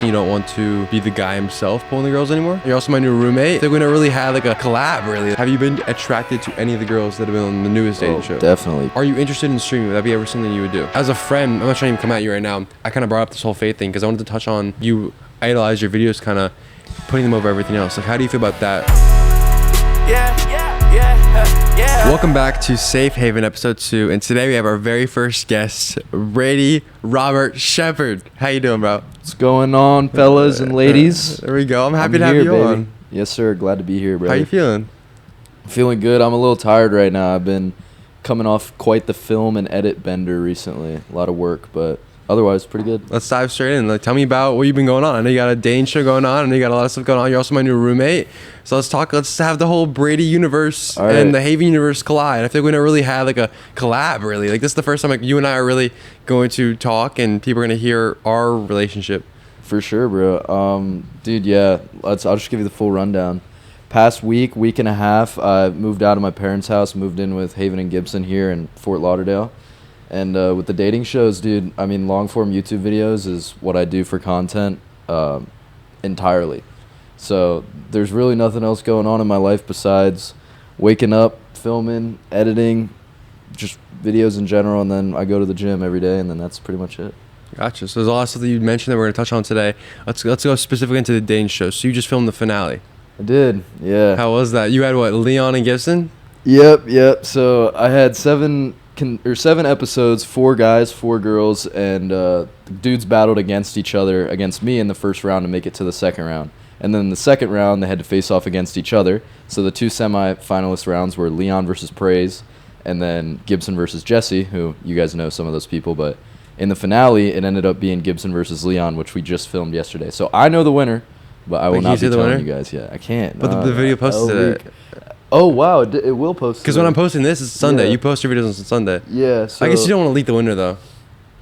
You don't want to be the guy himself pulling the girls anymore. You're also my new roommate. They're gonna really have like a collab, really. Have you been attracted to any of the girls that have been on the newest dating show? Definitely. Are you interested in streaming? Would that be ever something you would do? As a friend, I'm not trying to even come at you right now. I kind of brought up this whole faith thing because I wanted to touch on you idolize your videos, kind of putting them over everything else. Like, how do you feel about that? Yeah. Welcome back to Safe Haven episode 2, and today we have our very first guest, Brady Robert Shepard. How you doing, bro? What's going on, fellas and ladies? There we go. I'm happy to have you on. Yes, sir. Glad to be here, bro. How you feeling? Feeling good. I'm a little tired right now. I've been coming off quite the film and edit bender recently. A lot of work, but otherwise pretty good. Let's dive straight in. Like, tell me about what you've been going on. I know you got a dating show going on. I know you got a lot of stuff going on. You're also my new roommate. So let's have the whole Brady universe and the Haven universe collide. I feel like we don't really have like a collab, really. Like, this is the first time like you and I are really going to talk and people are going to hear our relationship. For sure, bro. Dude, yeah. I'll just give you the full rundown. Past week and a half, I moved out of my parents' house, moved in with Haven and Gibson here in Fort Lauderdale. And with the dating shows, dude, I mean, long-form YouTube videos is what I do for content entirely. So there's really nothing else going on in my life besides waking up, filming, editing, just videos in general, and then I go to the gym every day, and then that's pretty much it. Gotcha. So there's a lot of stuff that you mentioned that we're going to touch on today. Let's go specifically into the dating show. So you just filmed the finale. I did, yeah. How was that? You had what, Leon and Gibson? Yep. So I had seven episodes, 4 guys, 4 girls, and the dudes battled against each other, against me in the first round to make it to the second round. And then the second round, they had to face off against each other. So the 2 semi-finalist rounds were Leon versus Praise, and then Gibson versus Jesse, who you guys know some of those people. But in the finale, it ended up being Gibson versus Leon, which we just filmed yesterday. So I know the winner, but I will not be telling you guys yet. I can't. But the video posted today. Oh, wow. It will post. Because when I'm posting this, it's Sunday. Yeah. You post your videos on Sunday. Yeah. So I guess you don't want to leak the winner, though.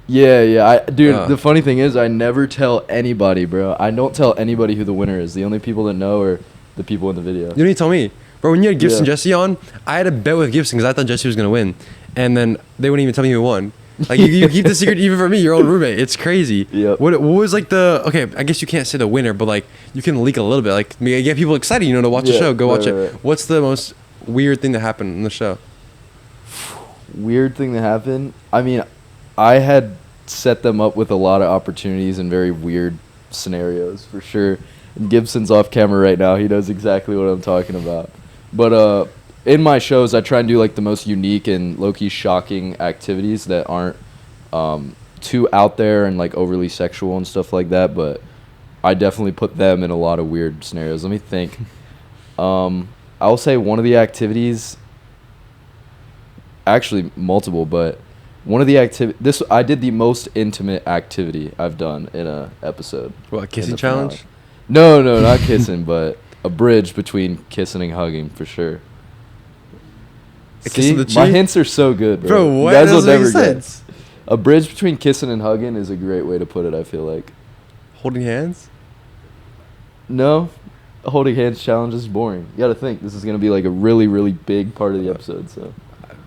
Yeah. The funny thing is, I never tell anybody, bro. I don't tell anybody who the winner is. The only people that know are the people in the video. You don't need to tell me. Bro, when you had Gibson Jesse on, I had a bet with Gibson because I thought Jesse was going to win. And then they wouldn't even tell me who won. Like, you keep the secret even for me, your old roommate. It's crazy. Yep. What was like okay, I guess you can't say the winner, but like you can leak a little bit. Like, get people excited, to watch the show. Go watch it. Right. What's the most weird thing that happened in the show? Weird thing that happened? I mean, I had set them up with a lot of opportunities and very weird scenarios, for sure. And Gibson's off camera right now. He knows exactly what I'm talking about. But in my shows, I try and do like the most unique and low-key shocking activities that aren't too out there and like overly sexual and stuff like that. But I definitely put them in a lot of weird scenarios. Let me think. I'll say one of the activities, actually multiple, but one of the I did the most intimate activity I've done in a episode. What, kissing challenge? No, not kissing, but a bridge between kissing and hugging for sure. See, my hints are so good, bro. What? You guys will never get. A bridge between kissing and hugging is a great way to put it, I feel like. Holding hands? No. A holding hands challenge is boring. You gotta think, this is gonna be like a really, really big part of the episode, so.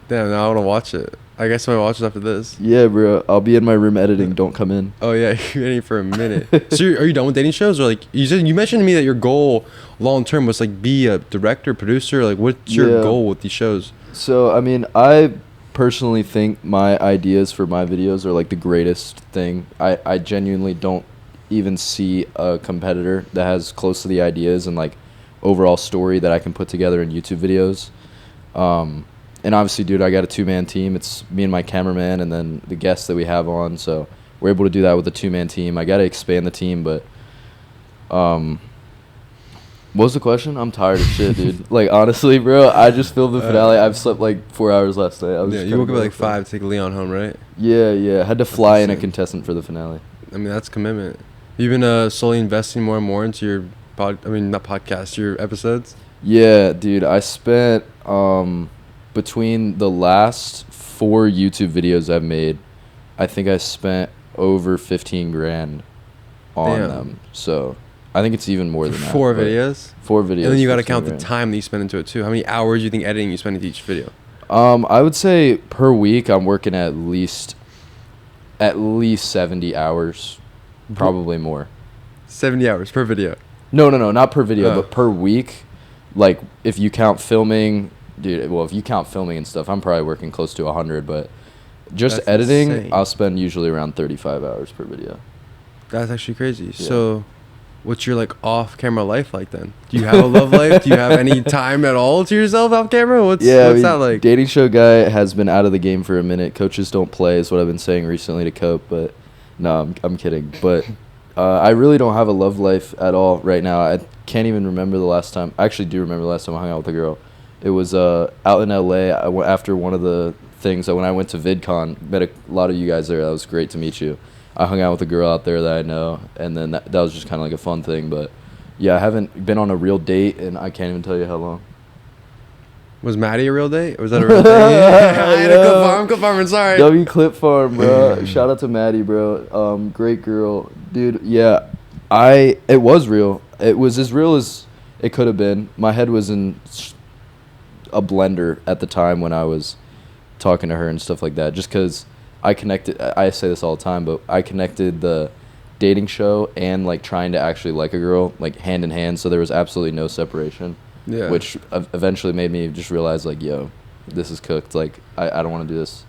Damn, now I wanna watch it. I guess I'm gonna watch it after this. Yeah, bro. I'll be in my room editing. Don't come in. Oh, yeah. You're editing for a minute. So are you done with dating shows? Or like, you mentioned to me that your goal long term was like be a director, producer. Like, what's your goal with these shows? So, I mean, I personally think my ideas for my videos are like the greatest thing. I genuinely don't even see a competitor that has close to the ideas and like overall story that I can put together in YouTube videos. And obviously, dude, I got a 2-man team. It's me and my cameraman and then the guests that we have on. So we're able to do that with a 2-man team. I got to expand the team, but what was the question? I'm tired of shit, dude. Like, honestly, bro, I just filmed the finale. I've slept like 4 hours last night. You woke up at like 5 to take Leon home, right? Yeah. I had to fly in a contestant for the finale. I mean, that's commitment. You've been slowly investing more and more into your your episodes? Yeah, dude. I spent between the last 4 YouTube videos I've made, I think I spent over 15 grand on them. So I think it's even more than that. 4 videos? 4 videos. And then you got to count the time that you spend into it too. How many hours do you think editing you spend into each video? I would say per week I'm working at least 70 hours, probably more. 70 hours per video. No, not per video, but per week. Like, if you count filming, dude, well, if you count filming and stuff, I'm probably working close to 100, but just That's editing, insane. I'll spend usually around 35 hours per video. That's actually crazy. Yeah. So, what's your, like, off-camera life like then? Do you have a love life? Do you have any time at all to yourself off-camera? What's that like? Dating show guy has been out of the game for a minute. Coaches don't play is what I've been saying recently to cope, but no, I'm kidding. But I really don't have a love life at all right now. I can't even remember the last time. I actually do remember the last time I hung out with a girl. It was out in LA. After one of the things, when I went to VidCon, met a lot of you guys there. That was great to meet you. I hung out with a girl out there that I know, and then that was just kind of like a fun thing. But yeah, I haven't been on a real date, and I can't even tell you how long. Was Maddie a real date? Or was that a real date? I had to confirm, sorry. W Clip Farm, bro. Shout out to Maddie, bro. Great girl. Dude, yeah. It was real. It was as real as it could have been. My head was in a blender at the time when I was talking to her and stuff like that, just because I connected. I say this all the time, but I connected the dating show and like trying to actually like a girl like hand in hand, so there was absolutely no separation. Yeah. Which eventually made me just realize, like, yo, this is cooked. Like, I don't want to do this.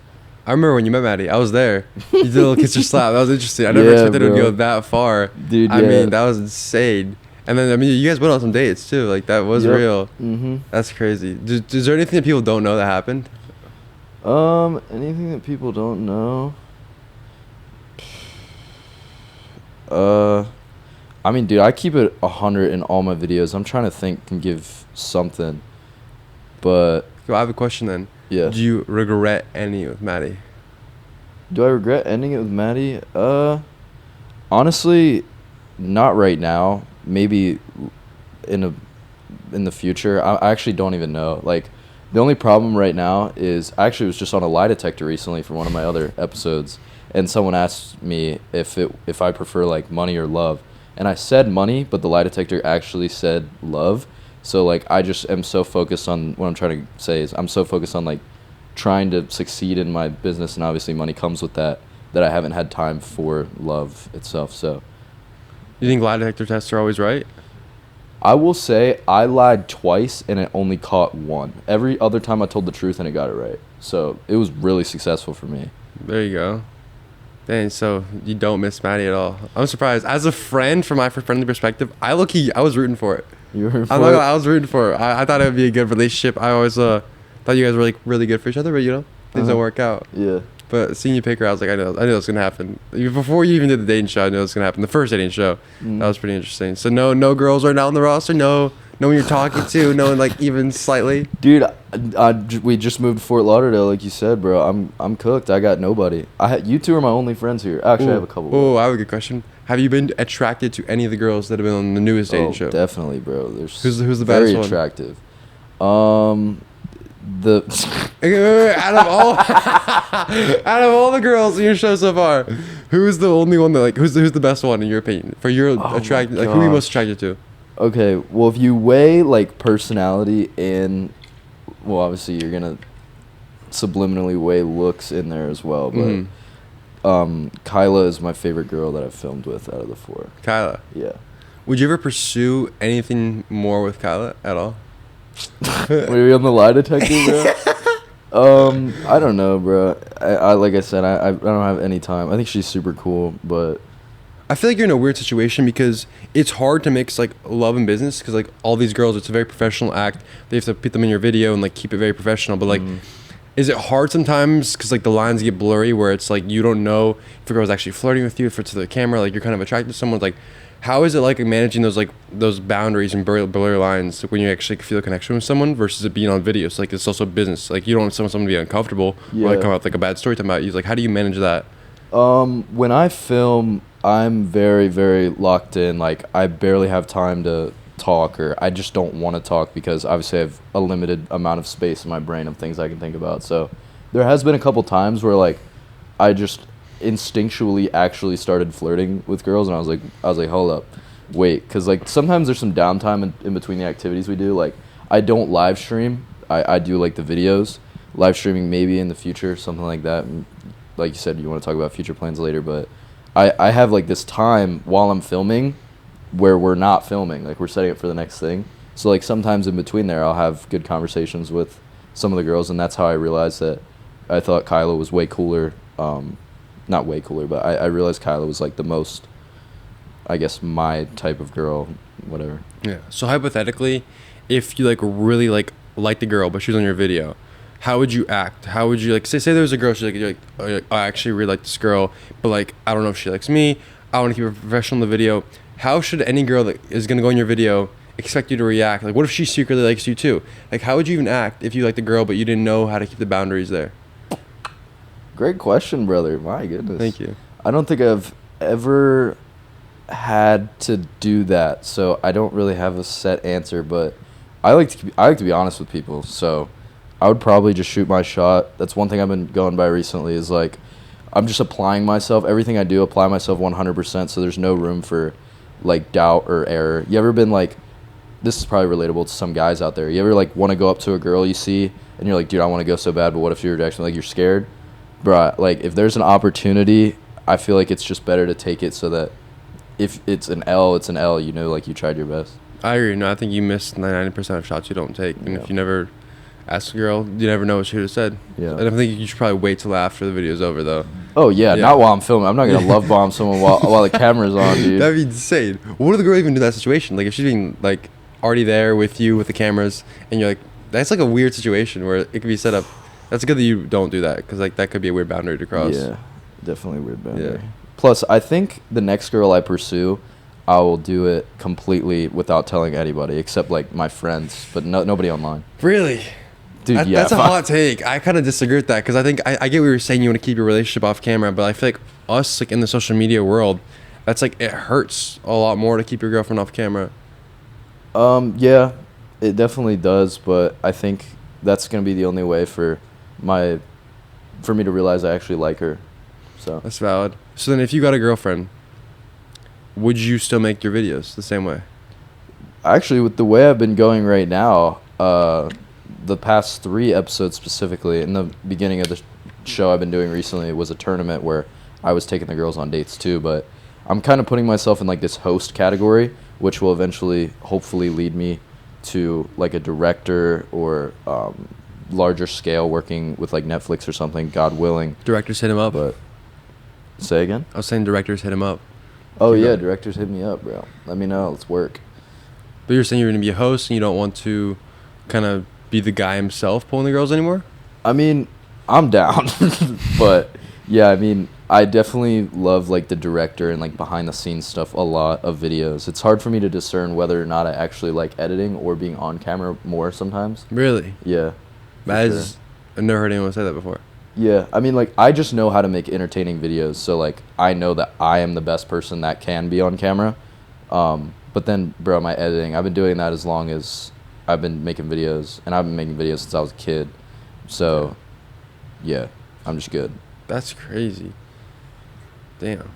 I remember when you met Maddie. I was there. You did a little kiss or slap. That was interesting. I never expected it to go that far. Dude, I mean, that was insane. And then, I mean, you guys went on some dates, too. Like, that was real. Mm-hmm. That's crazy. Is there anything that people don't know that happened? Anything that people don't know? I mean, dude, I keep it 100 in all my videos. I'm trying to think and give something, but... Yo, I have a question then. Yeah. Do you regret ending it with Maddie? Do I regret ending it with Maddie? Honestly, not right now. Maybe in the future. I actually don't even know. Like, the only problem right now is... I actually was just on a lie detector recently for one of my other episodes, and someone asked me if I prefer, like, money or love. And I said money, but the lie detector actually said love. So, like, I just am so focused on... What I'm trying to say is I'm so focused on, like, trying to succeed in my business, and obviously money comes with that I haven't had time for love itself, so... You think lie detector tests are always right? I will say I lied twice, and it only caught one. Every other time I told the truth, and it got it right. So, it was really successful for me. There you go. Dang, so you don't miss Maddie at all. I'm surprised. As a friend, from my friendly perspective, I was rooting for it. You were rooting for it? I was rooting for it. I thought it would be a good relationship. I always thought you guys were like really good for each other, but you know, things don't work out. Yeah. But seeing you pick her, I was like, I knew it was gonna happen. Before you even did the dating show, I knew it was gonna happen. The first dating show, that was pretty interesting. So no girls right now on the roster. No one you're talking to. No one like even slightly. Dude, we just moved to Fort Lauderdale, like you said, bro. I'm cooked. I got nobody. You two are my only friends here. Actually, I have a couple. Oh, I have a good question. Have you been attracted to any of the girls that have been on the newest dating show? Definitely, bro. Who's the best one? Very attractive. Out of all the girls in your show so far, who's the only one that who's the best one in your opinion for your attracted, like who are you most attracted to? Okay, well, if you weigh like personality and, well, obviously you're gonna subliminally weigh looks in there as well, but Kyla is my favorite girl that I've filmed with out of the four. Kyla? Yeah. Would you ever pursue anything more with Kyla at all? Were you on the lie detector, bro? I don't know, bro. I like I said, I don't have any time. I think she's super cool, but I feel like you're in a weird situation because it's hard to mix like love and business because like all these girls, it's a very professional act. They have to put them in your video and like keep it very professional. But like, is it hard sometimes because like the lines get blurry where it's like you don't know if a girl's actually flirting with you, if it's to the camera, like you're kind of attracted to someone. Like, how is it like managing those boundaries and blurry lines when you actually feel a connection with someone versus it being on video? So like it's also business. Like you don't want someone to be uncomfortable or like come out with like a bad story talking about you. Like how do you manage that? When I film, I'm very, very locked in. Like I barely have time to talk, or I just don't want to talk because obviously I have a limited amount of space in my brain of things I can think about. So there has been a couple times where like I just instinctually actually started flirting with girls, and I was like hold up, wait, because like sometimes there's some downtime in between the activities we do. Like I don't live stream, I do like the videos. Live streaming maybe in the future, something like that. And like you said, you want to talk about future plans later, but I have like this time while I'm filming where we're not filming, like we're setting up for the next thing. So like sometimes in between there, I'll have good conversations with some of the girls, and that's how I realized that I thought Kyla was way cooler. Not way cooler, but I realized Kyla was like the most, I guess, my type of girl, whatever. Yeah. So hypothetically, if you like really like the girl, but she was on your video, how would you act? How would you like say there was a girl, she's like, you're like, oh, I actually really like this girl, but like I don't know if she likes me. I want to keep her professional in the video. How should any girl that is gonna go in your video expect you to react? Like, what if she secretly likes you too? Like, how would you even act if you like the girl but you didn't know how to keep the boundaries there? Great question, brother. My goodness. Thank you. I don't think I've ever had to do that, so I don't really have a set answer. But I like to be honest with people, so I would probably just shoot my shot. That's one thing I've been going by recently. Is like I'm just applying myself. Everything I do, apply myself 100%. So there's no room for like doubt or error. You ever been like? This is probably relatable to some guys out there. You ever like want to go up to a girl you see and you're like, dude, I want to go so bad, but what if your reaction, like, you're scared? Bruh, like, if there's an opportunity, I feel like it's just better to take it so that if it's an L, it's an L, you know, like, you tried your best. I agree. No, I think you miss 99% of shots you don't take. And if you never ask a girl, you never know what she would have said. Yeah. And I think you should probably wait till after the video's over, though. Oh, yeah, not while I'm filming. I'm not going to love bomb someone while the camera's on, dude. That'd be insane. What would the girl even do in that situation? Like, if she's being, like, already there with you with the cameras, and you're like, that's like a weird situation where it could be set up. That's good that you don't do that, because like that could be a weird boundary to cross. Yeah, definitely a weird boundary. Yeah. Plus, I think the next girl I pursue, I will do it completely without telling anybody except like my friends, but nobody online. Really? Dude, that's a hot take. I kind of disagree with that, because I think I get what you're saying. You want to keep your relationship off camera, but I feel like us, like in the social media world, that's like, it hurts a lot more to keep your girlfriend off camera. Yeah, it definitely does, but I think that's gonna be the only way for me to realize I actually like her. So that's valid. So then, if you got a girlfriend, would you still make your videos the same way? Actually, with the way I've been going right now, the past 3 episodes specifically, in the beginning of the show I've been doing recently was a tournament where I was taking the girls on dates too, but I'm kind of putting myself in like this host category, which will eventually hopefully lead me to like a director or larger scale working with like Netflix or something, God willing. Directors hit him up. But say again? I was saying directors hit him up. Oh yeah, directors hit me up, bro. Let me know. Let's work. But you're saying you're going to be a host and you don't want to kind of be the guy himself pulling the girls anymore? I mean, I'm down. But yeah, I mean, I definitely love like the director and like behind the scenes stuff a lot of videos. It's hard for me to discern whether or not I actually like editing or being on camera more sometimes. Really? Yeah. I've never heard anyone say that before. Yeah, I mean, like, I just know how to make entertaining videos, so like I know that I am the best person that can be on camera. But then, bro, my editing, I've been doing that as long as I've been making videos, and I've been making videos since I was a kid. So yeah, I'm just good. That's crazy. Damn.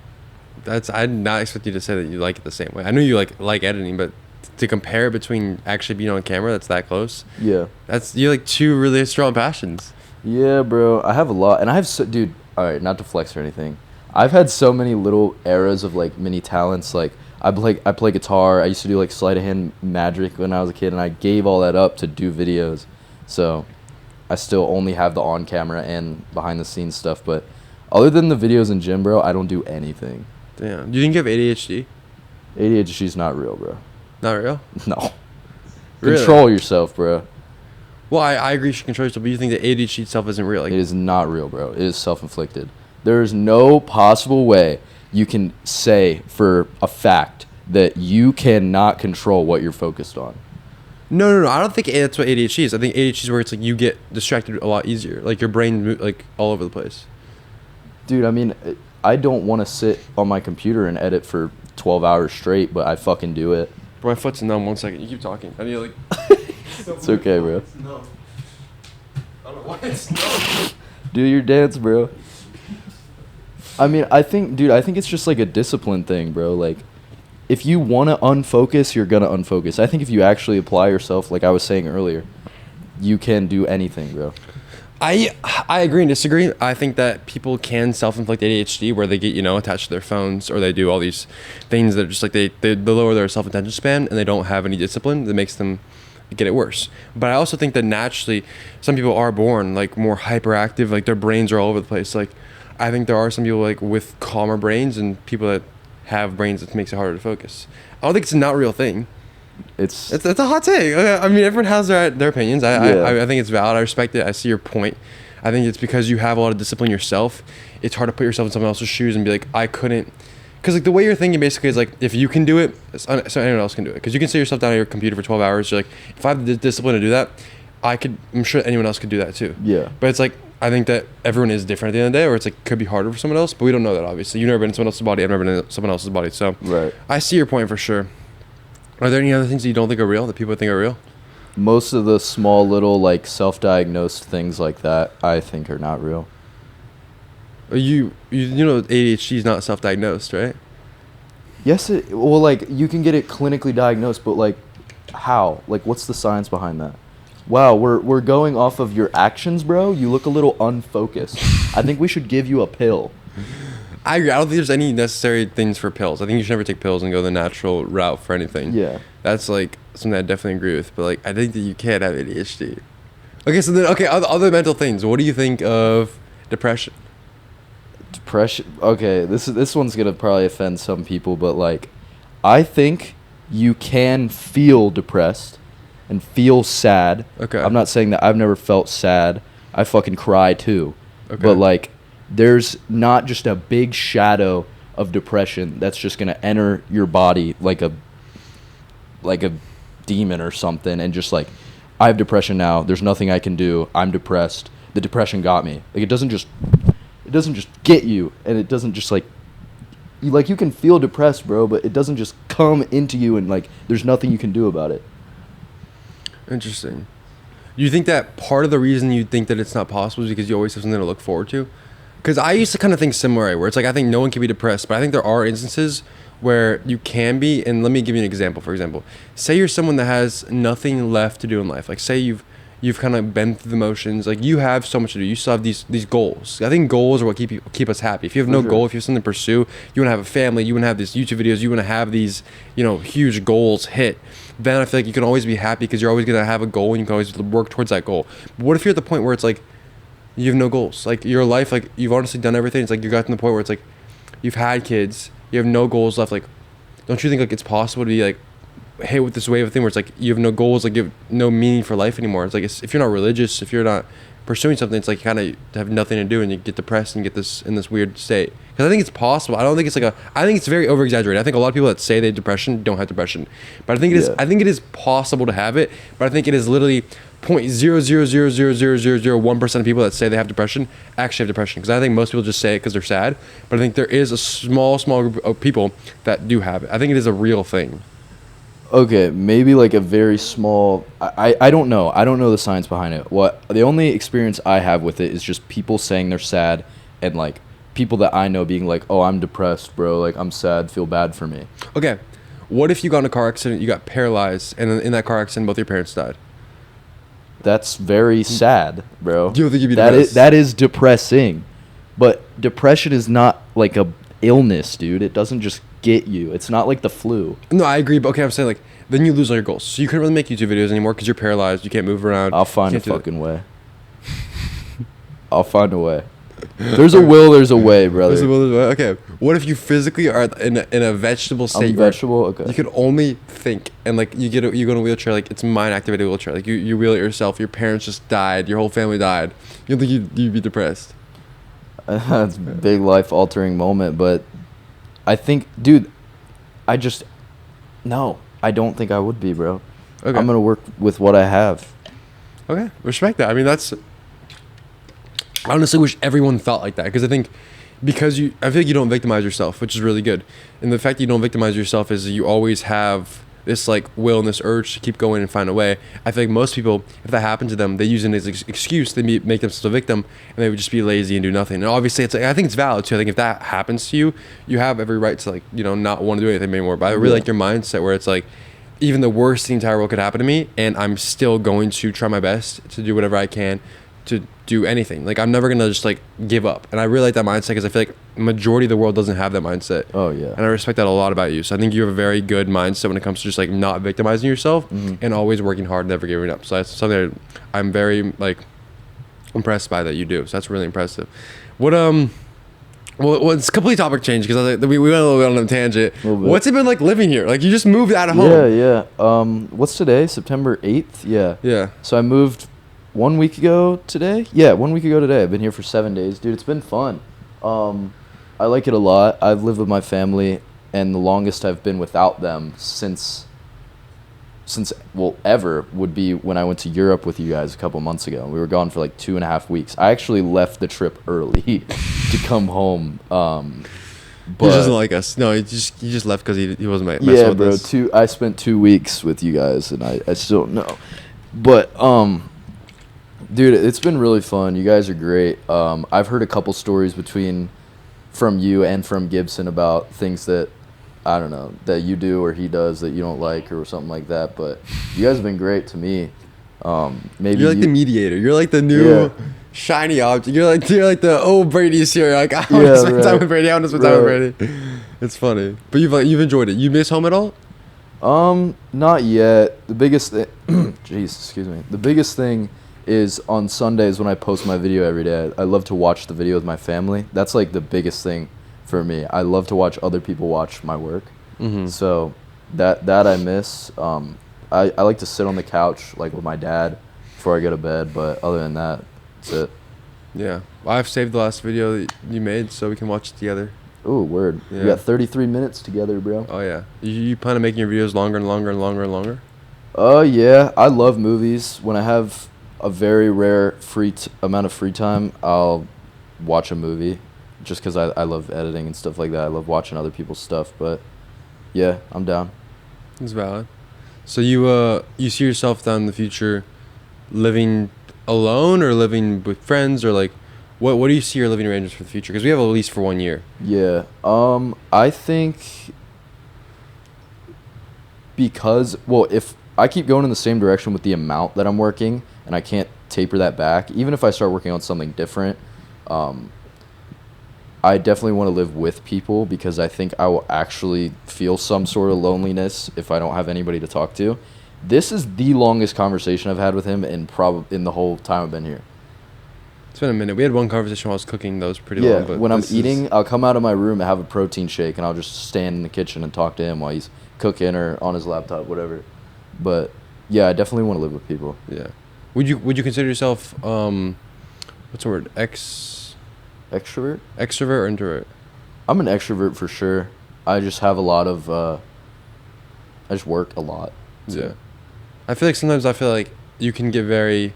I did not expect you to say that you like it the same way. I knew you like editing, but to compare between actually being on camera that's that close. Yeah. You're like 2 really strong passions. Yeah, bro. I have a lot, and I have dude, all right, not to flex or anything. I've had so many little eras of like mini talents. Like I play guitar. I used to do like sleight of hand magic when I was a kid, and I gave all that up to do videos. So I still only have the on camera and behind the scenes stuff, but other than the videos in gym, bro, I don't do anything. Damn. Do you think you have ADHD? ADHD's not real, bro. Not real? No. Really? Control yourself, bro. Well, I agree you should control yourself, but you think that ADHD itself isn't real? Like, it is not real, bro. It is self-inflicted. There is no possible way you can say for a fact that you cannot control what you're focused on. No. I don't think that's what ADHD is. I think ADHD is where it's like you get distracted a lot easier. Like your brain like all over the place. Dude, I mean, I don't want to sit on my computer and edit for 12 hours straight, but I fucking do it. Bro, my foot's numb. 1 second. You keep talking. I need to like... It's okay, bro. It's numb. I don't know why it's numb. Do your dance, bro. I mean, I think it's just like a discipline thing, bro. Like, if you want to unfocus, you're going to unfocus. I think if you actually apply yourself, like I was saying earlier, you can do anything, bro. I agree and disagree. I think that people can self-inflict ADHD where they get, attached to their phones, or they do all these things that are just like they lower their self-attention span, and they don't have any discipline that makes them get it worse. But I also think that naturally some people are born like more hyperactive, like their brains are all over the place. Like I think there are some people like with calmer brains and people that have brains that makes it harder to focus. I don't think it's a not real thing. It's a hot take. I mean, everyone has their opinions. I think it's valid. I respect it. I see your point. I think it's because you have a lot of discipline yourself. It's hard to put yourself in someone else's shoes and be like, I couldn't. Because like the way you're thinking basically is like, if you can do it, so anyone else can do it. Because you can sit yourself down at your computer for 12 hours. You're like, if I have the discipline to do that, I'm sure anyone else could do that too. Yeah. But it's like, I think that everyone is different at the end of the day, or it's like could be harder for someone else, but we don't know that obviously. You've never been in someone else's body. I've never been in someone else's body. So right. I see your point for sure. Are there any other things that you don't think are real that people think are real? Most of the small little like self-diagnosed things like that I think are not real. You know ADHD is not self-diagnosed, right? Yes, well, like you can get it clinically diagnosed, but like how? Like what's the science behind that? Wow, we're going off of your actions, bro. You look a little unfocused. I think we should give you a pill. I agree. I don't think there's any necessary things for pills. I think you should never take pills and go the natural route for anything. Yeah. That's like something I definitely agree with. But like I think that you can't have ADHD. Okay, so then other mental things. What do you think of depression? Depression. Okay, this one's gonna probably offend some people, but like, I think you can feel depressed and feel sad. Okay. I'm not saying that I've never felt sad. I fucking cry too. Okay. But like, there's not just a big shadow of depression that's just gonna enter your body like a demon or something, and just like, I have depression now. There's nothing I can do. I'm depressed. The depression got me. Like it doesn't just get you, and it doesn't just like you can feel depressed, bro, but it doesn't just come into you and like there's nothing you can do about it. Interesting. You think that part of the reason you think that it's not possible is because you always have something to look forward to? Because I used to kind of think similar, where it's like I think no one can be depressed, but I think there are instances where you can be. And let me give you an example. For example, say you're someone that has nothing left to do in life. Like say you've kind of been through the motions. Like you have so much to do. You still have these goals. I think goals are what keep us happy. If you have no goal, if you have something to pursue, you want to have a family, you want to have these YouTube videos, you want to have these huge goals hit, then I feel like you can always be happy because you're always going to have a goal and you can always work towards that goal. But what if you're at the point where it's like you have no goals? Like your life, like you've honestly done everything. It's like you got to the point where it's like you've had kids, you have no goals left. Like don't you think like it's possible to be like hit with this wave of thing where it's like you have no goals, like you have no meaning for life anymore? It's like if you're not religious, if you're not pursuing something, it's like you kind of have nothing to do and you get depressed and get this in this weird state. Because I think it's possible. I don't think it's like I think it's very over exaggerated. I think a lot of people that say they have depression don't have depression, but I think it is. I think it is possible to have it, but I think it is literally 0.000000001% of people that say they have depression actually have depression. Because I think most people just say it because they're sad, but I think there is a small group of people that do have it. I think it is a real thing. Okay, maybe like a very small. I don't know. I don't know the science behind it. The only experience I have with it is just people saying they're sad, and like people that I know being like, "Oh, I'm depressed, bro. Like I'm sad. Feel bad for me." Okay, what if you got in a car accident, you got paralyzed, and in that car accident both your parents died? That's very sad, bro. Do you think you'd be depressed? That is depressing, but depression is not like a illness, dude. It doesn't just get you. It's not like the flu. No, I agree, but okay, I'm saying like then you lose all your goals, so you couldn't really make YouTube videos anymore because you're paralyzed. You can't move around. I'll find a fucking way. I'll find a way. There's a will, there's a way, brother. There's a will, there's a way. Okay, what if you physically are in a vegetable state? I'm vegetable. Okay. You can only think, and like you go in a wheelchair, like it's mind activated wheelchair. Like you wheel it yourself. Your parents just died. Your whole family died. You don't think you'd be depressed? That's a big life altering moment, but I think, dude, I don't think I would be, bro. Okay. I'm gonna work with what I have. Okay, respect that. I mean, I honestly wish everyone thought like that, because I think I feel like you don't victimize yourself, which is really good. And the fact that you don't victimize yourself is that you always have this like will and this urge to keep going and find a way. I feel like most people, if that happened to them, they use it as an excuse. They make themselves a victim, and they would just be lazy and do nothing. And obviously, it's like, I think it's valid too. I think if that happens to you, you have every right to like not want to do anything anymore. But I really like your mindset where it's like, even the worst in the entire world could happen to me, and I'm still going to try my best to do whatever I can to do anything. Like I'm never gonna just like give up. And I really like that mindset because I feel like majority of the world doesn't have that mindset. Oh yeah. And I respect that a lot about you. So I think you have a very good mindset when it comes to just like not victimizing yourself and always working hard, never giving up. So that's something that I'm very like impressed by that you do. So that's really impressive. What well, it's complete topic change because we went a little bit on a tangent. What's it been like living here? Like you just moved out of home. Yeah. What's today? September 8th? Yeah. Yeah. So I moved 1 week ago today. Yeah, 1 week ago today. I've been here for 7 days. Dude, it's been fun. I like it a lot. I've lived with my family, and the longest I've been without them since ever would be when I went to Europe with you guys a couple months ago. We were gone for like 2.5 weeks. I actually left the trip early to come home. But he doesn't like us. No, he just left because he wasn't messing with us. Yeah, bro. I spent 2 weeks with you guys, and I still don't know. But dude, it's been really fun. You guys are great. I've heard a couple stories from you and from Gibson about things that I don't know that you do or he does that you don't like or something like that. But you guys have been great to me. Maybe you're like the mediator. You're like the new shiny object. You're like the Brady's here. Like I want to spend time with Brady. I want to spend time with Brady. It's funny, but you've enjoyed it. You miss home at all? Not yet. The biggest thing, excuse me. The biggest thing is on Sundays when I post my video every day. I love to watch the video with my family. That's like the biggest thing for me. I love to watch other people watch my work. So that I miss. I like to sit on the couch like with my dad before I go to bed, but other than that, that's it. Yeah. Well, I've saved the last video that you made so we can watch it together. Ooh, word. Yeah. We got 33 minutes together, bro. Oh yeah. You plan on making your videos longer and longer and longer and longer? Yeah. I love movies. When I have a very rare amount of free time, I'll watch a movie just because I love editing and stuff like that. I love watching other people's stuff, but yeah, I'm down. It's valid. So you see yourself down in the future living alone or living with friends or like what do you see your living arrangements for the future? Because we have a lease for 1 year. Yeah. I think if I keep going in the same direction with the amount that I'm working and I can't taper that back, even if I start working on something different, I definitely want to live with people because I think I will actually feel some sort of loneliness if I don't have anybody to talk to. This is the longest conversation I've had with him in the whole time I've been here. It's been a minute. We had one conversation while I was cooking that was pretty long. But when I'm eating, I'll come out of my room and have a protein shake, and I'll just stand in the kitchen and talk to him while he's cooking or on his laptop, whatever. But yeah, I definitely want to live with people. Yeah. Would you consider yourself what's the word? Extrovert? Extrovert or introvert? I'm an extrovert for sure. I just have a lot of I just work a lot. So. Yeah. I feel like you can get very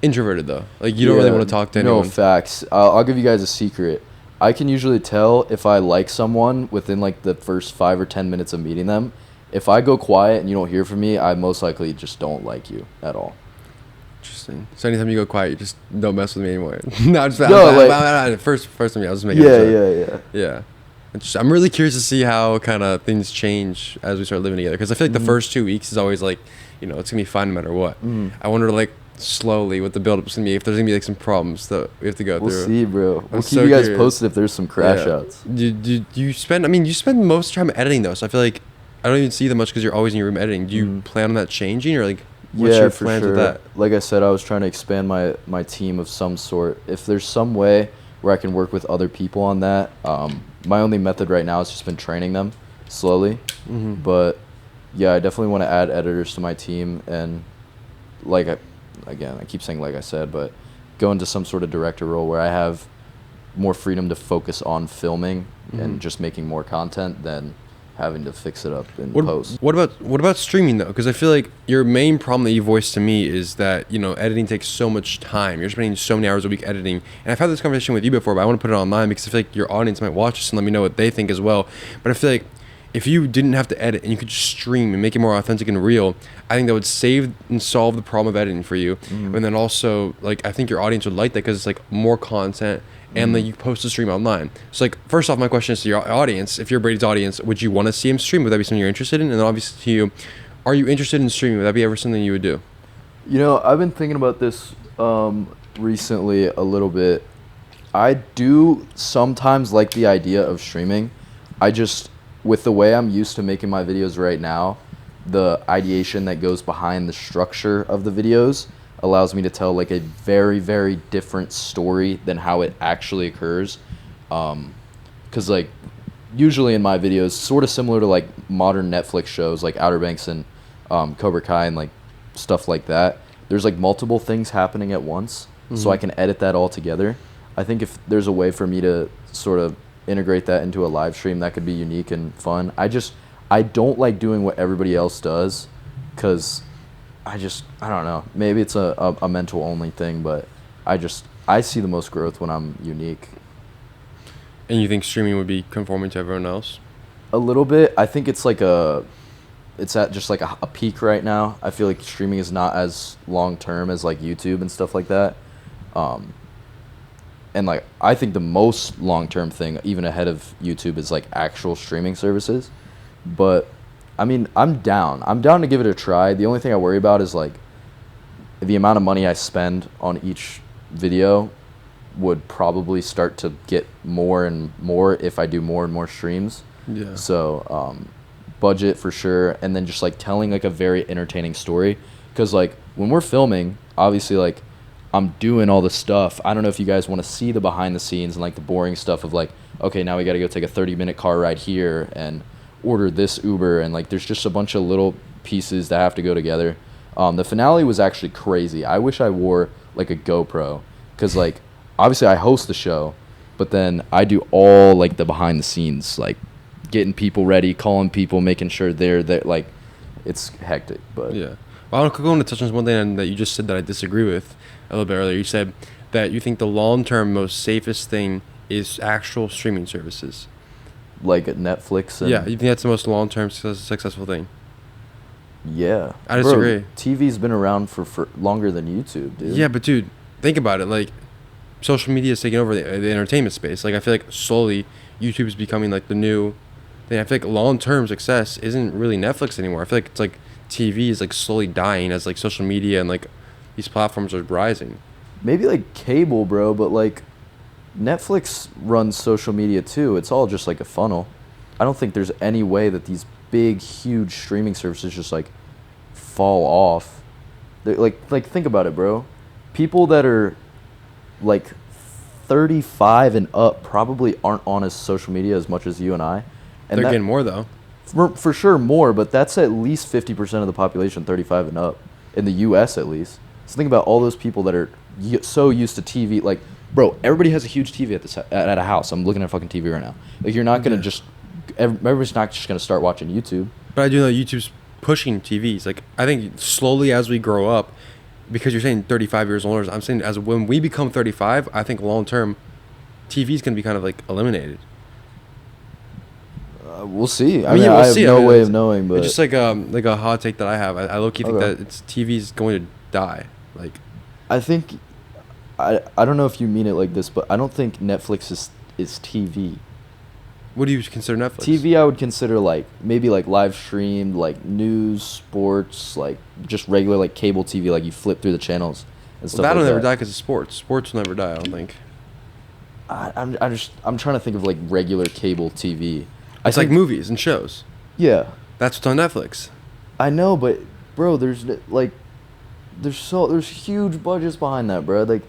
introverted though. Like you don't really want to talk to anyone. No, facts. I'll give you guys a secret. I can usually tell if I like someone within like the first 5 or 10 minutes of meeting them. If I go quiet and you don't hear from me, I most likely just don't like you at all. Interesting. So anytime you go quiet, you just don't mess with me anymore. First time I was just making Yeah. I'm really curious to see how kind of things change as we start living together. Because I feel like the first 2 weeks is always like, it's going to be fine no matter what. I wonder like slowly what the build-up's going to be, if there's going to be like some problems that we have to go through. We'll see, bro. We'll keep you guys posted if there's some crash outs. You spend most of your time editing though, so I feel like I don't even see that much because you're always in your room editing. Do you plan on that changing or like what's your plans with that? Like I said, I was trying to expand my team of some sort. If there's some way where I can work with other people on that, my only method right now has just been training them slowly. But yeah, I definitely want to add editors to my team and I keep saying like I said, but go into some sort of director role where I have more freedom to focus on filming and just making more content than having to fix it up in post. What about streaming though? Because I feel like your main problem that you voiced to me is that editing takes so much time. You're spending so many hours a week editing, and I've had this conversation with you before, but I want to put it online because I feel like your audience might watch this and let me know what they think as well. But I feel like if you didn't have to edit and you could just stream and make it more authentic and real, I think that would save and solve the problem of editing for you. And then also like I think your audience would like that because it's like more content. And then you post a stream online. So like first off, my question is to your audience, if you're Brady's audience, would you want to see him stream? Would that be something you're interested in? And then obviously to you, are you interested in streaming? Would that be ever something you would do? I've been thinking about this Recently a little bit. I do sometimes like the idea of streaming. I just, with the way I'm used to making my videos right now, the ideation that goes behind the structure of the videos allows me to tell like a very, very different story than how it actually occurs. 'Cause like usually in my videos, sort of similar to like modern Netflix shows like Outer Banks and Cobra Kai and like stuff like that, there's like multiple things happening at once, so I can edit that all together. I think if there's a way for me to sort of integrate that into a live stream, that could be unique and fun. I don't like doing what everybody else does, because I don't know. Maybe it's a mental only thing, but I see the most growth when I'm unique. And you think streaming would be conforming to everyone else? A little bit. I think it's at just like a peak right now. I feel like streaming is not as long term as like YouTube and stuff like that. And like I think the most long term thing, even ahead of YouTube, is like actual streaming services. But I mean, I'm down. I'm down to give it a try. The only thing I worry about is like the amount of money I spend on each video would probably start to get more and more if I do more and more streams. Yeah. So budget for sure, and then just like telling like a very entertaining story, because like when we're filming, obviously like I'm doing all the stuff. I don't know if you guys want to see the behind the scenes and like the boring stuff of like, okay, now we got to go take a 30-minute car ride here and order this Uber, and like there's just a bunch of little pieces that have to go together. The finale was actually crazy. I wish I wore like a GoPro, because like obviously I host the show, but then I do all like the behind the scenes, like getting people ready, calling people, making sure they're there. Like it's hectic, but yeah. Well, I want to touch on one thing that you just said that I disagree with a little bit earlier. You said that you think the long-term most safest thing is actual streaming services. Like Netflix? And yeah, you think that's the most long-term successful thing? Yeah. I disagree. Bro, TV's been around for longer than YouTube, dude. Yeah, but dude, think about it. Like, social media is taking over the entertainment space. Like, I feel like slowly YouTube is becoming like the new thing. I feel like long-term success isn't really Netflix anymore. I feel like it's like TV is like slowly dying as like social media and like these platforms are rising. Maybe like cable, bro, but like Netflix runs social media too. It's all just like a funnel. I don't think there's any way that these big, huge streaming services just like fall off. They're like think about it, bro. People that are like 35 and up probably aren't on as social media as much as you and I. And they're getting more though. For sure more, but that's at least 50% of the population 35 and up in the US at least. So think about all those people that are so used to TV. Like, bro, everybody has a huge TV at a house. I'm looking at fucking TV right now. Like, you're not gonna everybody's not just gonna start watching YouTube. But I do know YouTube's pushing TVs. Like, I think slowly as we grow up, because you're saying 35 years older, I'm saying as when we become 35, I think long term, TV is gonna be kind of like eliminated. We'll see. I mean, I have no way of knowing, but it's just like a hot take that I have. I low key think that TV's going to die. Like, I think, I don't know if you mean it like this, but I don't think Netflix is TV. What do you consider Netflix? TV, I would consider like maybe like live streamed, like news, sports, like just regular like cable TV, like you flip through the channels and stuff. That'll like never die because of sports. Sports will never die. I don't think. I'm trying to think of like regular cable TV. It's like movies and shows. Yeah. That's what's on Netflix. I know, but bro, there's huge budgets behind that, bro. Like,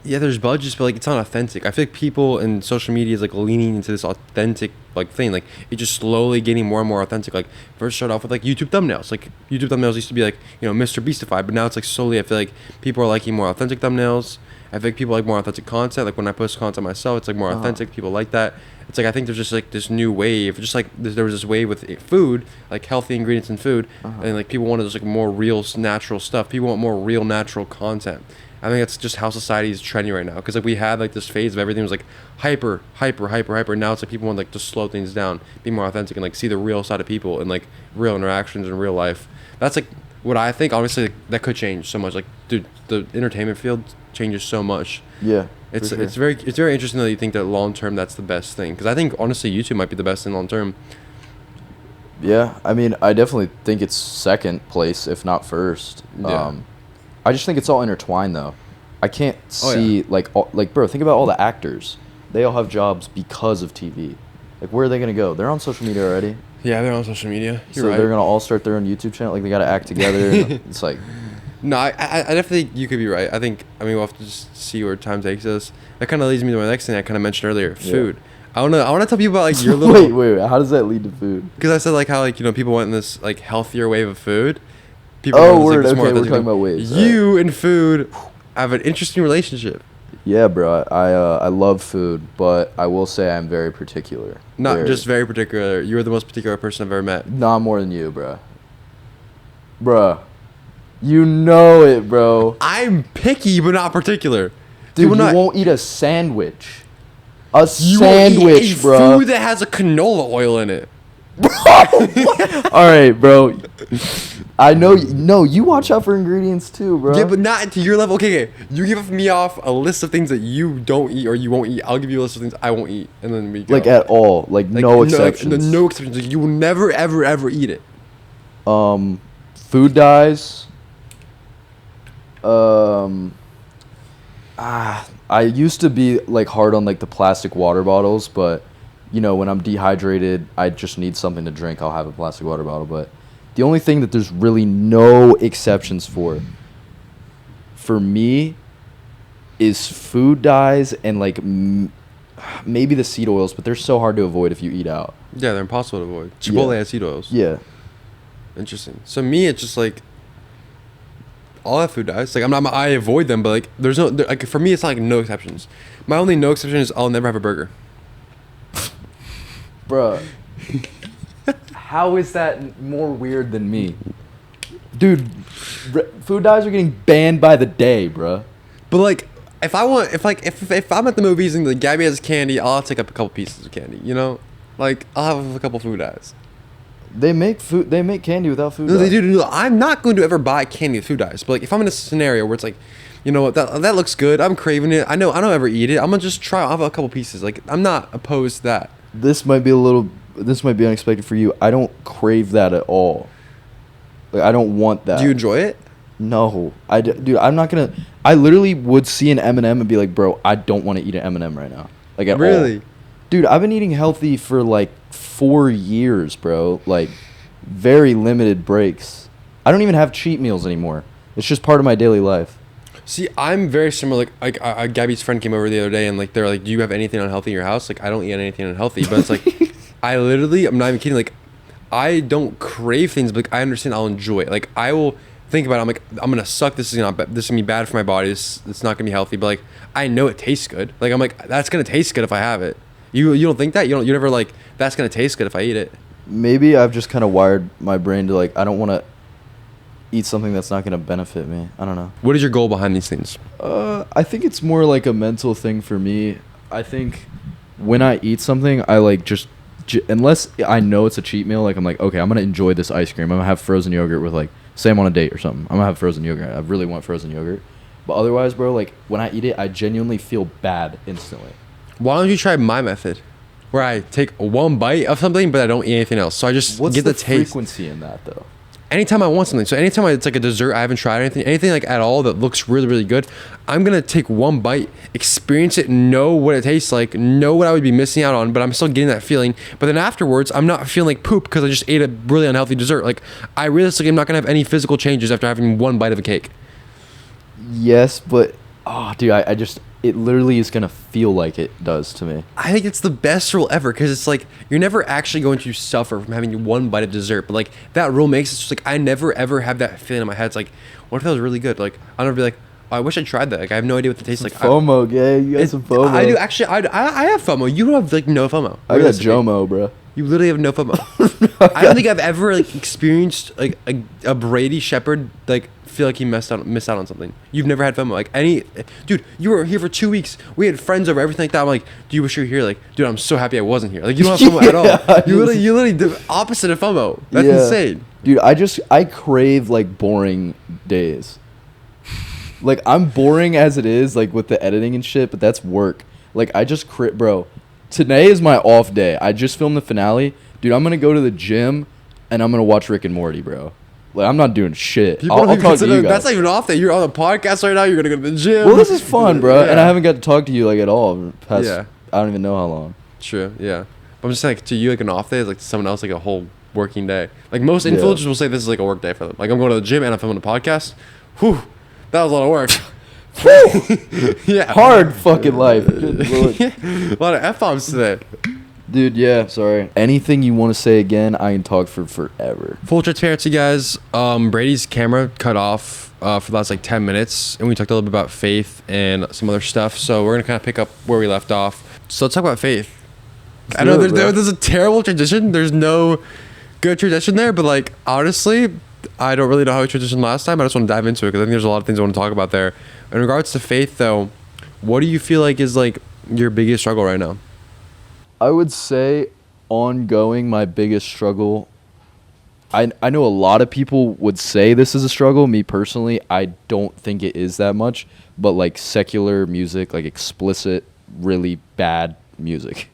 yeah, there's budgets, but like it's not authentic. I feel like people in social media is like leaning into this authentic like thing. Like it's just slowly getting more and more authentic. Like first started off with like YouTube thumbnails. Like YouTube thumbnails used to be like, you know, Mr. Beastified, but now it's like slowly I feel like people are liking more authentic thumbnails. I think people like more authentic content. Like when I post content myself, it's like more authentic. People like that. It's like I think there's just like this new wave. Just like there was this wave with food, like healthy ingredients in food, and like people wanted just like more real, natural stuff. People want more real, natural content. I think that's just how society is trending right now. Because like we had like this phase of everything was like hyper. Now it's like people want like to slow things down, be more authentic, and like see the real side of people and like real interactions in real life. That's like what I think. Obviously, like, that could change so much. Like, dude, the entertainment field changes so much. Yeah, it's sure. it's very interesting that you think that long term that's the best thing. Because I think honestly YouTube might be the best thing long term. Yeah, I mean, I definitely think it's second place, if not first. Yeah. I just think it's all intertwined though. I can't see like bro, think about all the actors. They all have jobs because of TV. Like where are they gonna go? They're on social media already. Yeah, they're on social media. You're right. They're gonna all start their own YouTube channel. Like they gotta act together. It's like. No, I definitely think you could be right. I mean we'll have to just see where time takes us. That kind of leads me to my next thing I kind of mentioned earlier, food. I want to tell people about like your little. wait. How does that lead to food? Because I said like how like people went in this like healthier wave of food. People word. Okay, we're talking about ways. You and food have an interesting relationship. Yeah, bro. I love food, but I will say I'm very particular. Not just very particular. You're the most particular person I've ever met. Not more than you, bro. Bruh. You know it, bro. I'm picky, but not particular. Dude, you won't eat a sandwich. A sandwich, bro. Food that has a canola oil in it. All right, bro. I know. No, you watch out for ingredients too, bro. Yeah, but not to your level. Okay. You give me off a list of things that you don't eat or you won't eat. I'll give you a list of things I won't eat, and then we go. Like at all. Like no exceptions. No exceptions. Like, you will never, ever, ever eat it. Food dyes. I used to be like hard on like the plastic water bottles, but when I'm dehydrated, I just need something to drink. I'll have a plastic water bottle, but the only thing that there's really no exceptions for me is food dyes and like maybe the seed oils, but they're so hard to avoid if you eat out. Yeah, they're impossible to avoid. Chipotle has seed oils. Yeah. Interesting. So me, it's just like all that food dyes. Like I avoid them, but like there's no like for me, it's not like no exceptions. My only no exception is I'll never have a burger. Bruh. How is that more weird than me? Dude, food dyes are getting banned by the day, bruh. But like if I'm at the movies and the Gabby has candy, I'll take up a couple pieces of candy, Like I'll have a couple food dyes. They make candy without food dyes. No, they do. No, I'm not going to ever buy candy with food dyes. But like, if I'm in a scenario where it's like, you know what, that looks good. I'm craving it. I don't ever eat it. I'm gonna just try. I'll have a couple pieces. Like I'm not opposed to that. This might be unexpected for you. I don't crave that at all. Like I don't want that. Do you enjoy it? No, dude. I'm not gonna. I literally would see an M&M and be like, bro, I don't want to eat an M&M right now. Like at all. Really? Dude, I've been eating healthy for like 4 years, bro. Like, very limited breaks. I don't even have cheat meals anymore. It's just part of my daily life. See, I'm very similar. Like Gabby's friend came over the other day, and like they're like, "Do you have anything unhealthy in your house?" Like, I don't eat anything unhealthy, but it's like, I'm not even kidding. Like, I don't crave things, but like, I understand I'll enjoy it. Like, I will think about it. I'm like, I'm gonna suck. This is gonna be bad for my body. It's not gonna be healthy. But like, I know it tastes good. Like, I'm like, that's gonna taste good if I have it. You don't think that? You never like, that's gonna taste good if I eat it. Maybe I've just kind of wired my brain to like, I don't want to eat something that's not gonna benefit me. I don't know. What is your goal behind these things? I think it's more like a mental thing for me. I think when I eat something, I like just unless I know it's a cheat meal, like I'm like, okay, I'm gonna enjoy this ice cream. I'm gonna have frozen yogurt with like, say I'm on a date or something. I'm gonna have frozen yogurt. I really want frozen yogurt. But otherwise, bro, like when I eat it, I genuinely feel bad instantly. Why don't you try my method, where I take one bite of something, but I don't eat anything else? So I just get the taste. What's the frequency in that, though? Anytime I want something. So anytime it's like a dessert, I haven't tried anything like at all that looks really, really good, I'm going to take one bite, experience it, know what it tastes like, know what I would be missing out on, but I'm still getting that feeling. But then afterwards, I'm not feeling like poop because I just ate a really unhealthy dessert. Like, I realistically am not going to have any physical changes after having one bite of a cake. Yes, but, dude, it literally is going to feel like it does to me. I think it's the best rule ever because it's like you're never actually going to suffer from having one bite of dessert. But like that rule makes it just like I never ever have that feeling in my head. It's like, what if that was really good? Like I'll never be like, oh, I wish I tried that. Like I have no idea what it tastes like. FOMO, gang. You got some FOMO. I do actually. I have FOMO. You don't have like no FOMO. I got JOMO, bro. You literally have no FOMO. I don't think I've ever like experienced like a Brady Shepherd like feel like he missed out on something. You've never had FOMO. Like dude, you were here for 2 weeks. We had friends over, everything like that. I'm like, do you wish you were here? Like, dude, I'm so happy I wasn't here. Like, you don't have FOMO at all. You literally the opposite of FOMO. That's insane. Dude, I crave like boring days. Like I'm boring as it is, like with the editing and shit, but that's work. Like I just bro. Today is my off day. I just filmed the finale. Dude, I'm going to go to the gym and I'm going to watch Rick and Morty, bro. Like, I'm not doing shit. People I'll don't even talk to consider you guys. that's not even off day. You're on a podcast right now. You're gonna go to the gym. Well, this is fun, bro. Yeah. And I haven't got to talk to you like at all. Past, Yeah. I don't even know how long. True. Yeah. But I'm just saying, like, to you, like an off day is like to someone else, like a whole working day. Like most influencers will say this is like a work day for them. Like I'm going to the gym and I'm filming a podcast. Whew, that was a lot of work. Yeah. Hard fucking life. A lot of F-bombs today. Dude, yeah, sorry. Anything you want to say again, I can talk for forever. Full transparency, guys. Brady's camera cut off for the last like 10 minutes, and we talked a little bit about faith and some other stuff. So we're gonna kind of pick up where we left off. So let's talk about faith. I know there's a terrible transition. There's no good transition there, but like honestly, I don't really know how we transitioned last time. I just want to dive into it because I think there's a lot of things I want to talk about there. In regards to faith, though, what do you feel like is like your biggest struggle right now? I would say ongoing, my biggest struggle. I know a lot of people would say this is a struggle. Me personally, I don't think it is that much. But like secular music, like explicit, really bad music.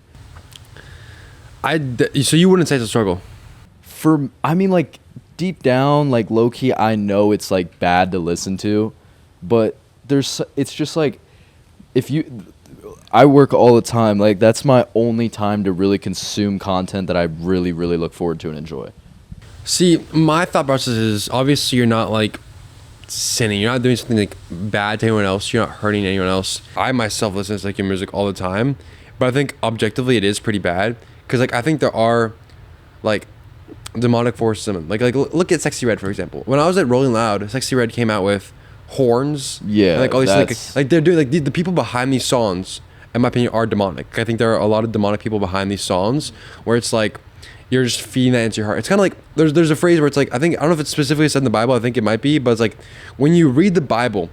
So you wouldn't say it's a struggle? I mean, like deep down, like low key, I know it's like bad to listen to, but it's just like I work all the time. Like that's my only time to really consume content that I really, really look forward to and enjoy. See, my thought process is obviously you're not like sinning. You're not doing something like bad to anyone else. You're not hurting anyone else. I myself listen to secular music all the time, but I think objectively it is pretty bad because like I think there are like demonic forces in them. Like look at Sexy Red for example. When I was at Rolling Loud, Sexy Red came out with horns. Yeah, and like all these like they're doing like the people behind these songs, in my opinion, are demonic. I think there are a lot of demonic people behind these songs where it's like you're just feeding that into your heart. It's kind of like there's a phrase where it's like I don't know if it's specifically said in the Bible. I think it might be, but it's like when you read the Bible,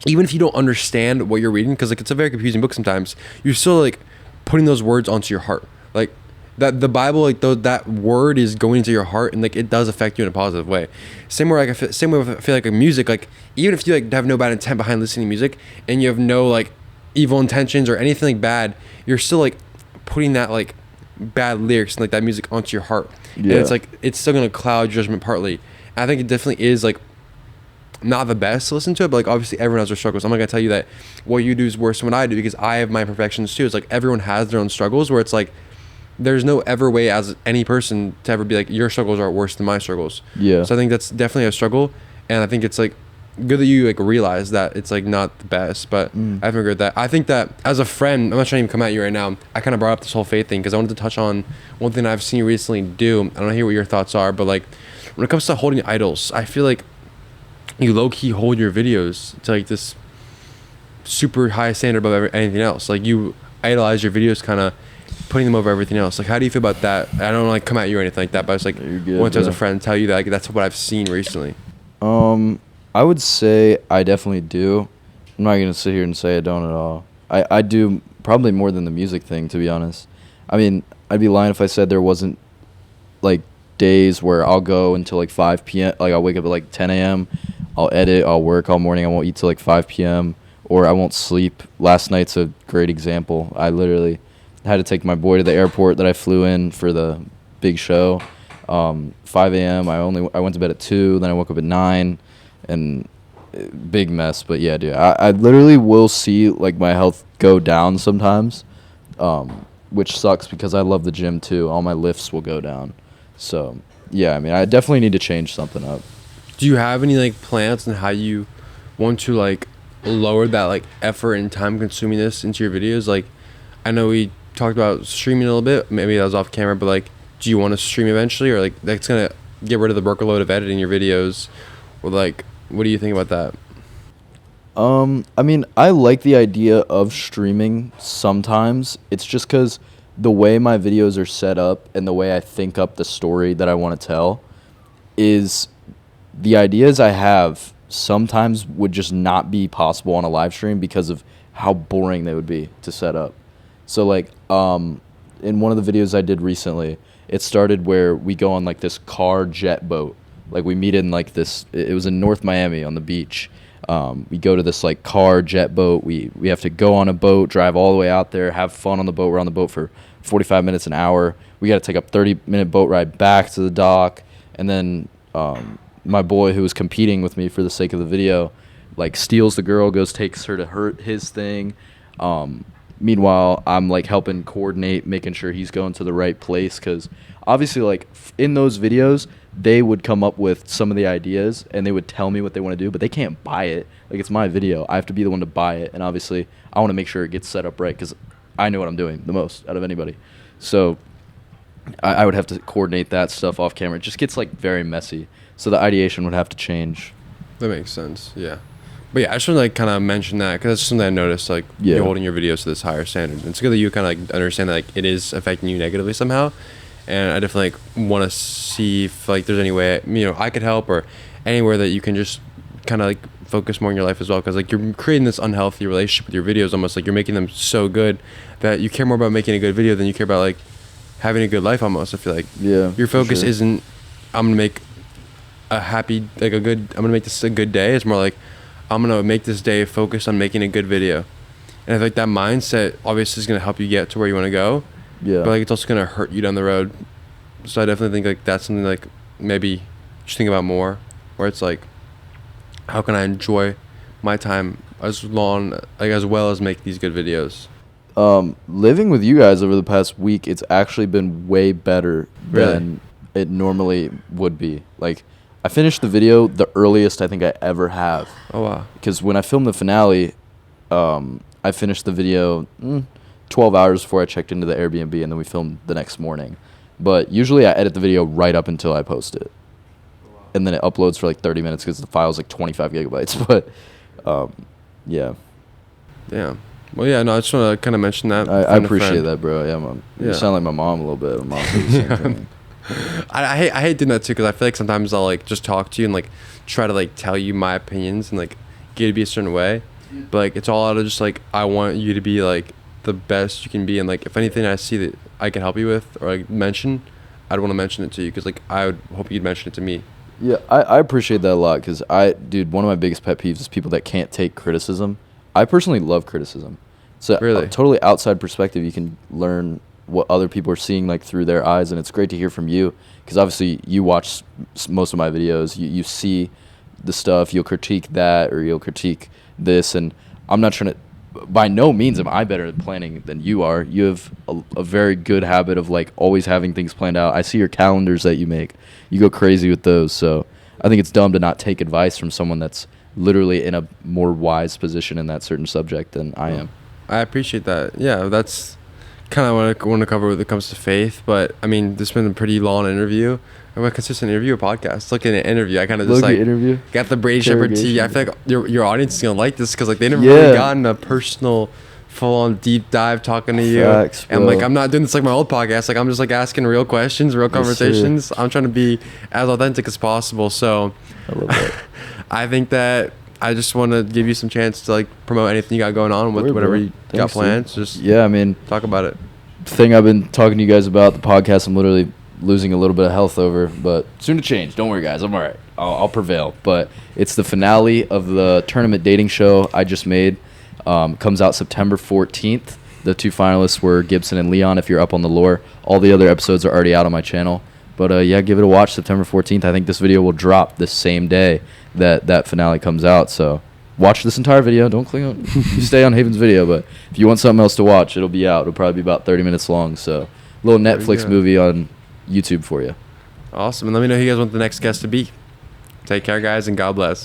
even if you don't understand what you're reading, because like it's a very confusing book sometimes, you're still like putting those words onto your heart. Like that the Bible, like that word is going into your heart, and like it does affect you in a positive way. Same way with I feel like music. Like even if you like have no bad intent behind listening to music, and you have no like evil intentions or anything like bad, you're still like putting that like bad lyrics and like that music onto your heart. Yeah. And it's like it's still gonna cloud judgment partly. And I think it definitely is like not the best to listen to it, but like obviously everyone has their struggles. I'm not gonna tell you that what you do is worse than what I do because I have my imperfections too. It's like everyone has their own struggles where it's like there's no ever way as any person to ever be like your struggles are worse than my struggles. Yeah. So I think that's definitely a struggle, and I think it's like good that you like realize that it's like not the best, but I haven't agreed with that. I think that as a friend, I'm not trying to even come at you right now. I kind of brought up this whole faith thing because I wanted to touch on one thing I've seen you recently do. I don't know hear what your thoughts are, but like when it comes to holding idols, I feel like you low key hold your videos to like this super high standard above anything else. Like you idolize your videos, kind of putting them over everything else. Like how do you feel about that? I don't like come at you or anything like that, but it's like once as a friend tell you that like that's what I've seen recently. I would say I definitely do. I'm not going to sit here and say I don't at all. I do probably more than the music thing, to be honest. I mean, I'd be lying if I said there wasn't, like, days where I'll go until, like, 5 p.m. Like, I'll wake up at, like, 10 a.m. I'll edit. I'll work all morning. I won't eat till, like, 5 p.m. Or I won't sleep. Last night's a great example. I literally had to take my boy to the airport that I flew in for the big show. 5 a.m. I went to bed at 2. Then I woke up at 9. And big mess, but yeah, dude, I literally will see like my health go down sometimes, which sucks because I love the gym too. All my lifts will go down, so yeah, I mean, I definitely need to change something up. Do you have any like plans on how you want to like lower that like effort and time consuming this into your videos? Like, I know we talked about streaming a little bit, maybe that was off camera, but like, do you want to stream eventually, or like that's gonna get rid of the workload of editing your videos, or like? What do you think about that? I mean, I like the idea of streaming sometimes. It's just because the way my videos are set up and the way I think up the story that I want to tell is the ideas I have sometimes would just not be possible on a live stream because of how boring they would be to set up. So, like, in one of the videos I did recently, it started where we go on, like, this car jet boat. Like, we meet in, like, this... It was in North Miami on the beach. We go to this, like, car jet boat. We have to go on a boat, drive all the way out there, have fun on the boat. We're on the boat for 45 minutes, an hour. We got to take a 30-minute boat ride back to the dock. And then my boy who was competing with me for the sake of the video, like, steals the girl, takes her to his thing. Meanwhile, I'm like helping coordinate, making sure he's going to the right place, because obviously, like, in those videos, they would come up with some of the ideas and they would tell me what they want to do, but they can't buy it. Like, it's my video. I have to be the one to buy it, and obviously I want to make sure it gets set up right, because I know what I'm doing the most out of anybody. So I would have to coordinate that stuff off camera. It just gets, like, very messy. So the ideation would have to change. That makes sense, yeah. But yeah, I just want to, like, kind of mention that, because that's something I noticed, like, you're holding your videos to this higher standard. It's good that you kind of, like, understand that, like, it is affecting you negatively somehow. And I definitely, like, want to see if, like, there's any way, I could help, or anywhere that you can just kind of, like, focus more in your life as well. Because, like, you're creating this unhealthy relationship with your videos, almost like you're making them so good that you care more about making a good video than you care about, like, having a good life almost. I feel like your focus isn't, I'm gonna make a happy, like, I'm gonna make this a good day. It's more like, I'm gonna make this day focused on making a good video. And I feel like that mindset obviously is gonna help you get to where you want to go, but, like, it's also gonna hurt you down the road. So I definitely think, like, that's something, like, maybe just think about more, where it's like, how can I enjoy my time as well as make these good videos. Living with you guys over the past week, it's actually been way better than it normally would be. Like, I finished the video the earliest I think I ever have. Oh, wow. Because when I filmed the finale, I finished the video 12 hours before I checked into the Airbnb, and then we filmed the next morning. But usually I edit the video right up until I post it. And then it uploads for like 30 minutes because the file's like 25 gigabytes. But, yeah. Damn. Well, yeah, no, I just want to kind of mention that. I appreciate that, bro. Yeah, you sound like my mom a little bit. My mom says the same thing. I hate doing that too, because I feel like sometimes I'll, like, just talk to you and, like, try to, like, tell you my opinions and, like, get you to be a certain way. But, like, it's all out of just, like, I want you to be, like, the best you can be. And, like, if anything I see that I can help you with or, like, mention, I'd want to mention it to you, because, like, I would hope you'd mention it to me. Yeah, I appreciate that a lot, because one of my biggest pet peeves is people that can't take criticism. I personally love criticism. So really? A totally outside perspective, you can learn what other people are seeing, like, through their eyes, and it's great to hear from you, because obviously you watch most of my videos. You see the stuff, you'll critique that, or you'll critique this, and I'm not trying to, by no means am I better at planning than you are. You have a very good habit of, like, always having things planned out. I see your calendars that you make. You go crazy with those, so I think it's dumb to not take advice from someone that's literally in a more wise position in that certain subject than I am. I appreciate that. Yeah, that's kind of what I want to cover when it comes to faith. But, I mean, this has been a pretty long interview. A consistent interview or podcast. It's like an interview. I kind of just, like, interview. Got the Brady Shepherd tea. I feel like your audience is going to like this, because, like, they never really gotten a personal, full-on deep dive talking to you. Facts, and, like, I'm not doing this like my old podcast. Like, I'm just, like, asking real questions, real conversations. I'm trying to be as authentic as possible. So I love that. I think that I just want to give you some chance to, like, promote anything you got going on with whatever you got planned. So just I mean, talk about it. The thing I've been talking to you guys about, the podcast, I'm literally losing a little bit of health over, but soon to change. Don't worry, guys. I'm all right. I'll prevail. But it's the finale of the tournament dating show I just made. Comes out September 14th. The 2 finalists were Gibson and Leon, if you're up on the lore. All the other episodes are already out on my channel. But, yeah, give it a watch September 14th. I think this video will drop the same day that finale comes out. So watch this entire video. Don't click on you stay on Haven's video. But if you want something else to watch, it'll be out. It'll probably be about 30 minutes long. So a little Netflix movie on YouTube for you. Awesome. And let me know who you guys want the next guest to be. Take care, guys, and God bless.